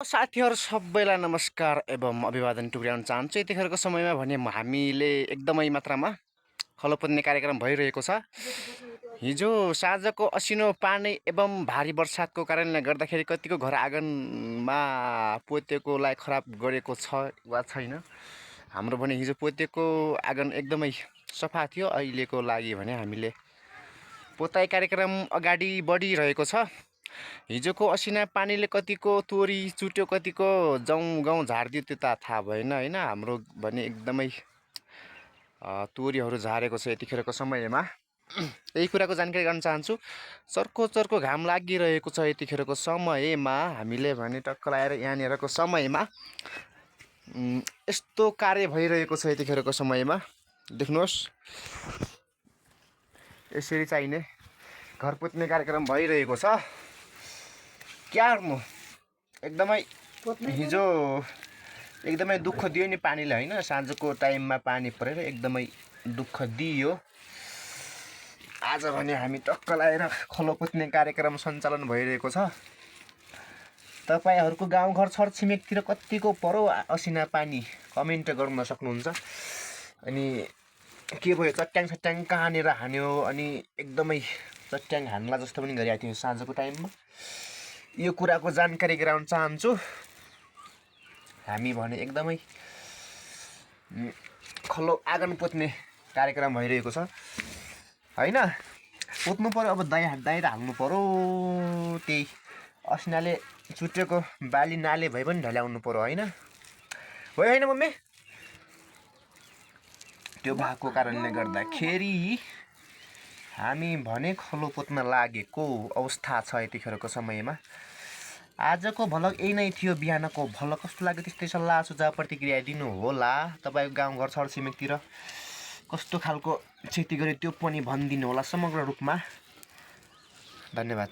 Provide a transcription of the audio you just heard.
साथीहरू सबैलाई नमस्कार एवं अभिवादन टुक्र्याउन चाहन्छु। यतिखेरको समयमा भने हामीले एकदमै मात्रामा खलो पुज्ने कार्यक्रम भइरहेको छ। हिजो साँझको असिनो पानी एवं भारी वर्षातको कारणले गर्दाखेरि कतिको घर आँगनमा पोतेकोलाई खराब गरेको छ वा छैन। हाम्रो भने हिजो पोतेको आँगन एकदमै सफा थियो। अहिलेको लागि भने हामीले पोताइ कार्यक्रम अगाडि बढिरहेको छ। हिजोको असिना पानीले कतिको तोरी चुट्यो, कतिको गहुँ झारिदियो, त्यो त थाहा भएन होइन। हाम्रो भने एकदमै तोरीहरू झारेको छ यतिखेरको समयमा। यही कुराको जानकारी गर्न चाहन्छु। चर्को चर्को घाम लागिरहेको छ यतिखेरको समयमा। हामीले भने टक्क लगाएर यहाँनिरको समयमा यस्तो कार्य भइरहेको छ यतिखेरको समयमा। देख्नुहोस्, यसरी चाहिने घर पुज्ने कार्यक्रम भइरहेको छ। क्या म एकदमै हिजो एकदमै दुःख दियो नि पानीले होइन। साँझको टाइममा पानी परेर एकदमै दुःख दियो। आज भने हामी टक्क लगाएर खलो पुज्ने कार्यक्रम सञ्चालन भइरहेको छ। तपाईँहरूको गाउँघर छरछिमेकतिर कतिको परो असिना पानी कमेन्ट गर्न सक्नुहुन्छ। अनि के भयो, चट्याङ सट्याङ कहाँनिर हान्यो, अनि एकदमै चट्याङ हान्ला जस्तो पनि गरिरहेको थियो साँझको टाइममा। यो कुराको जानकारी गराउन चाहन्छु। हामी भने एकदमै खलो आँगन पुज्ने कार्यक्रम भइरहेको छ होइन। पुज्नु पऱ्यो, अब दाइँ हाल्नु पऱ्यो। त्यही असिनाले चुटेको बाली नाले भए पनि ढल्याउनु पऱ्यो होइन। हो होइन मम्मी? त्यो भएको कारणले गर्दाखेरि हामी भने खलो पुज्न लागेको अवस्था छ यतिखेरको समयमा। आजको भ्लग यही नै थियो। बिहानको भ्लग कस्तो लाग्यो त्यस्तै सल्लाह सुझाव प्रतिक्रिया दिनु होला। तपाईँको गाउँघर छरछिमेकतिर कस्तो खालको क्षति गर्यो त्यो पनि भनिदिनु होला समग्र रूपमा। धन्यवाद।